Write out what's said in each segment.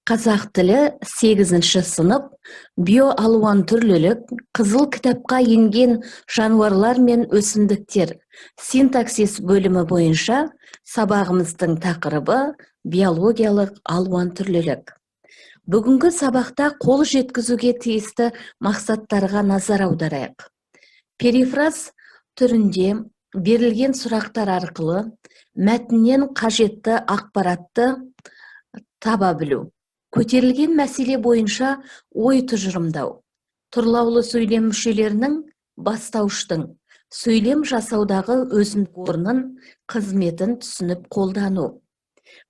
Қазақ тілі 8-ші сынып биоалуан түрлілік қызыл кітапқа енген жануарлар мен өсімдіктер синтаксис бөлімі бойынша сабағымыздың тақырыбы биологиялық алуан түрлілік. Бүгінгі сабақта қол жеткізуге тиісті мақсаттарға назар аударайық. Перифраз түрінде берілген сұрақтар арқылы мәтіннен қажетті ақпаратты таба білу. Көтерілген мәселе бойынша ой тұжырымдау. Тұрлаулы сөйлем мүшелерінің бастауыштың сөйлем жасаудағы өзіндік орнын, қызметін түсініп қолдану.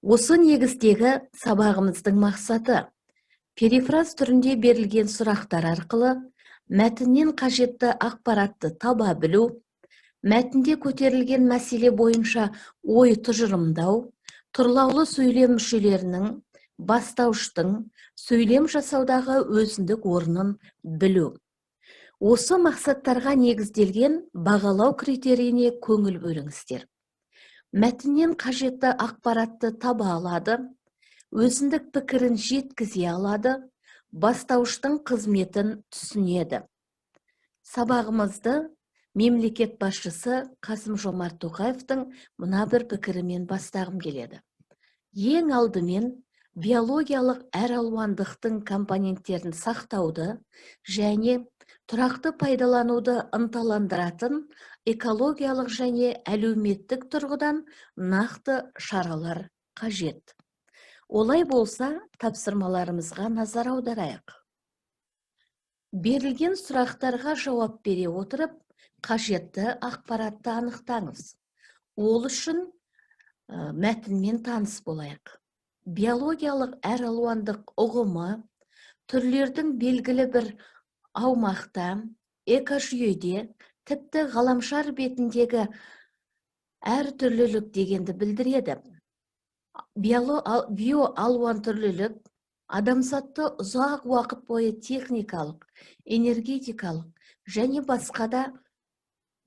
Осы негіздегі сабағымыздың мақсаты перифраз түрінде берілген сұрақтар арқылы мәтіннен қажетті ақпаратты таба білу, мәтінде көтерілген мәселе бойынша ой тұжырымдау, тұрлаулы сөйлем мүшелерінің бастауыштың сөйлем жасаудағы өзіндік орнын білу. Осы мақсаттарға негізделген бағалау критерийіне көңіл бөліңіздер. Мәтіннен қажетті ақпаратты таба алады, өзіндік пікірін жеткізе алады, бастауыштың қызметін түсінеді. Сабағымызды мемлекет басшысы Қасым-Жомарт Тоқаевтың мына бір пікірімен бастағым келеді. Ең алдымен биологиялық әралуандықтың компоненттерін сақтауды және тұрақты пайдалануды ынталандыратын экологиялық және әлеуметтік тұрғыдан нақты шаралар қажет. Олай болса, тапсырмаларымызға назар аударайық. Берілген сұрақтарға жауап бере отырып, қажетті ақпаратты анықтаңыз. Ол үшін мәтінмен таныс болайық. Биологиялық әралуандық ұғымы түрлердің белгілі бір аумақта, экожүйеде, тіпті ғаламшар бетіндегі әртүрлілік дегенді білдіреді. Биоалуан түрлілік адамзатты ұзақ уақыт бойы техникалық, энергетикалық және басқа да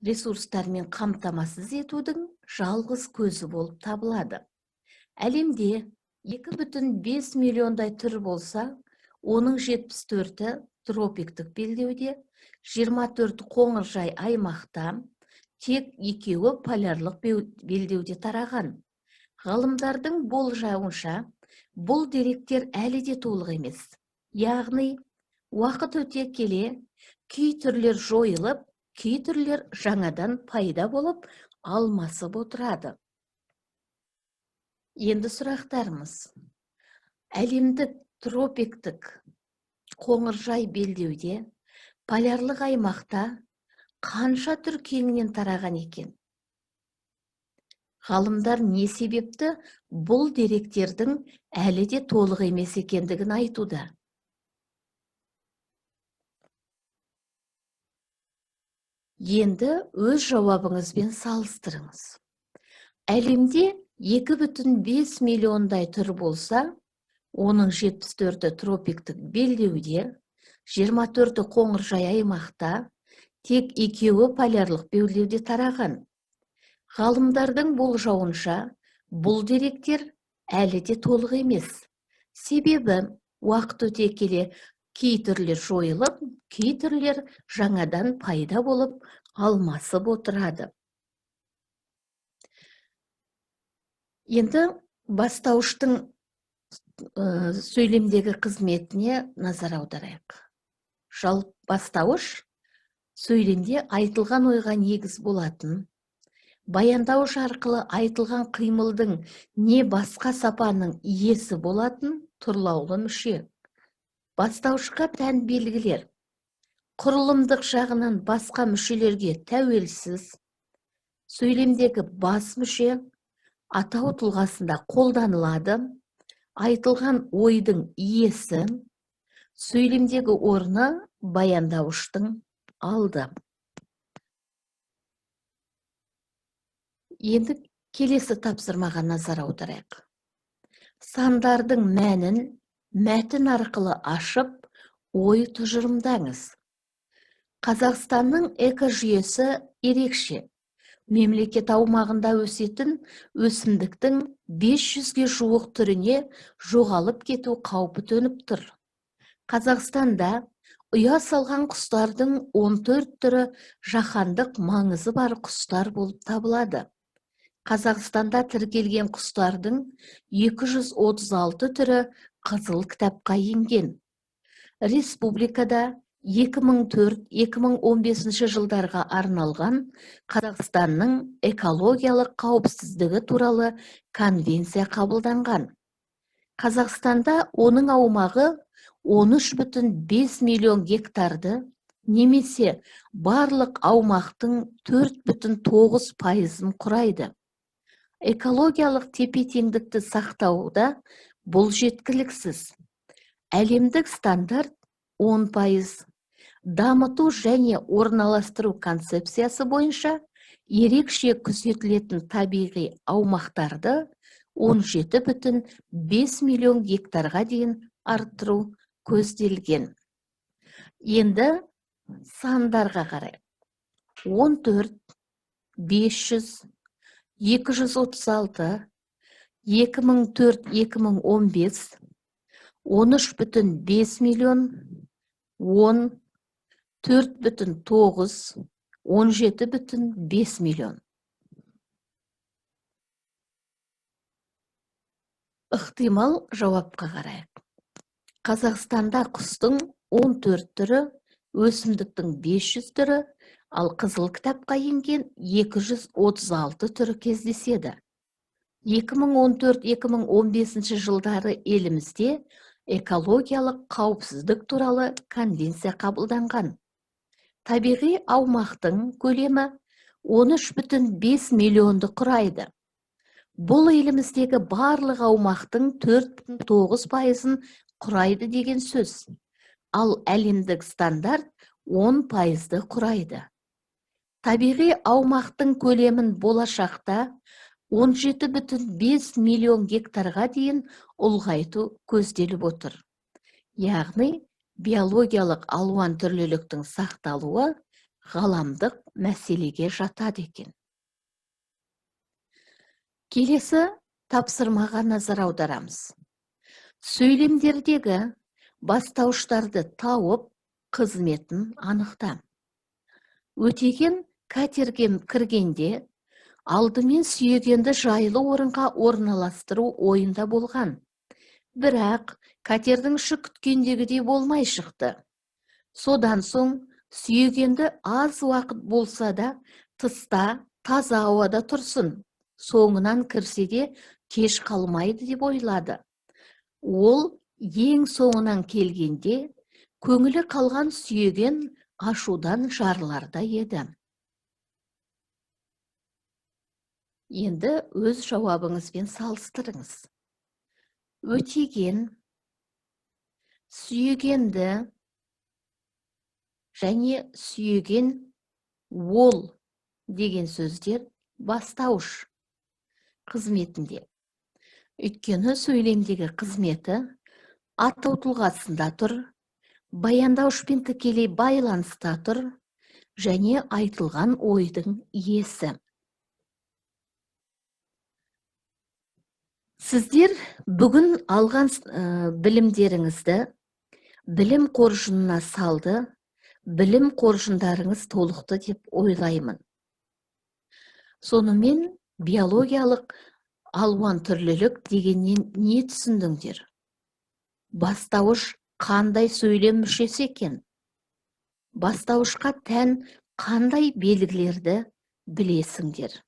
ресурстармен қамтамасыз етудің жалғыз көзі болып табылады. Әлемде 2,5 миллиондай түр болса, оның 74-і тропиктік белдеуде, 24 қоңыржай аймақта, тек 2-і полярлық белдеуде тараған. Ғалымдардың болжауынша, бұл деректер әлі де толық емес. Яғни, уақыт өте келе, кей түрлер жойылып, кей түрлер жаңадан пайда болып, алмасып отырады. Енді сұрақтарымыз. Әлемдік тропиктік қоңыржай белдеуде, полярлық аймақта қанша түр кеңінен тараған екен? Ғалымдар не себепті бұл деректердің әлі де толық емес екендігін айтуда? Енді өз жауабыңызбен салыстырыңыз. Әлемде 2,5 миллиондай түр болса, оның 74-і тропиктік белдеуде, 24-і қоңыржай аймақта, тек 2-і полярлық белдеуде тараған. Ғалымдардың болжауынша, бұл деректер әлі де толық емес. Себебі уақыт өте келе кей түрлер жойылып, кей түрлер жаңадан пайда болып, алмасып отырады. Енді бастауыштың сөйлемдегі қызметіне назар аударайық. Бастауыш сөйлемде айтылған ойға негіз болатын, баяндауыш арқылы айтылған қимылдың не басқа сапаның иесі болатын тұрлаулы мүше. Бастауышқа тән белгілер. Құрылымдық жағынан басқа мүшелерге тәуелсіз, сөйлемдегі бас мүше, атау тұлғасында қолданылады, айтылған ойдың иесі, сөйлемдегі орны баяндауыштың алды. Енді келесі тапсырмаға назар аударайық. Сандардың мәнін мәтін арқылы ашып, ой тұжырымдаңыз. Қазақстанның экожүйесі ерекше. Мемлекет аумағында өсетін өсімдіктің 500-ге жуық түріне жоғалып кету қаупі төніп тұр. Қазақстанда ұя салған құстардың 14 түрі жаһандық маңызы бар құстар болып табылады. Қазақстанда тіркелген құстардың 236 түрі қызыл кітапқа енген. Республикада 2004-2015 жылдарға арналған Қазақстанның экологиялық қауіпсіздігі туралы конвенция қабылданған. Қазақстанда оның аумағы 13,5 миллион гектарды, немесе барлық аумақтың 4,9%-ын құрайды. Экологиялық тепе-теңдікті сақтауда бұл жеткіліксіз. Әлемдік стандарт 10%, дамыту және орналастыру концепциясы бойынша ерекше күзетілетін табиғи аумақтарды 17,5 миллион гектарға дейін арттыру көзделген. Енді сандарға қарай. 14, 500, 236, 2004-2015, 13,5 миллион, 10, 4,9, 17,5 миллион. Ықтимал жауапқа қарайық. Қазақстанда құстың 14 түрі, өсімдіктің 500 түрі, ал қызыл кітапқа енген 236 түрі кездеседі. 2014-2015 жылдары елімізде экологиялық қауіпсіздік туралы конвенция қабылданған. Табиғи аумақтың көлемі 13,5 миллионды құрайды. Бұл еліміздегі барлық аумақтың 4,9%-ын құрайды деген сөз. Ал әлемдік стандарт 10%-ды құрайды. Табиғи аумақтың көлемін болашақта 17,5 миллион гектарға дейін ұлғайту көзделіп отыр. Яғни, биологиялық алуан түрліліктің сақталуы ғаламдық мәселеге жатады екен. Келесі тапсырмаға назар аударамыз. Сөйлемдердегі бастауыштарды тауып, қызметін анықта. Өтеген катерге кіргенде, алдымен сүйегенді жайлы орынға орналастыру ойында болған. Бірақ катердің іші күткендегідей болмай шықты. Содан соң сүйегенді аз уақыт болса да тыста, таза ауада тұрсын. Соңынан кірсе де кеш қалмайды деп ойлады. Ол ең соңынан келгенде көңілі қалған сүйеген ашудан жарыларда еді. Енді өз жауабыңызбен салыстырыңыз. Өтеген, сүйегенді және сүйеген ол деген сөздер бастауыш қызметінде. Өйткені сөйлемдегі қызметі атау тұлғасында тұр, баяндаушпен тікелей байланыста тұр және айтылған ойдың иесі. Сіздер бүгін алған білімдеріңізді білім қоржынына салды, білім қоржындарыңыз толықты деп ойлаймын. Сонымен биологиялық алуан түрлілік дегеннен не түсіндіңдер? Бастауыш қандай сөйлем мүшесі екен? Бастауышқа тән қандай белгілерді білесіңдер?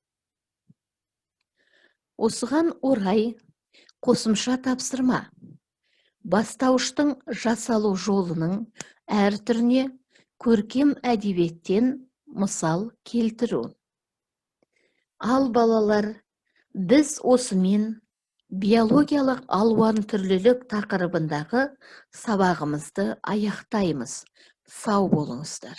Осыған орай қосымша тапсырма. Бастауыштың жасалу жолының әр түріне көркем әдебиеттен мысал келтіру. Ал балалар, біз осымен биологиялық алуан түрлілік тақырыбындағы сабағымызды аяқтаймыз. Сау болыңыздар.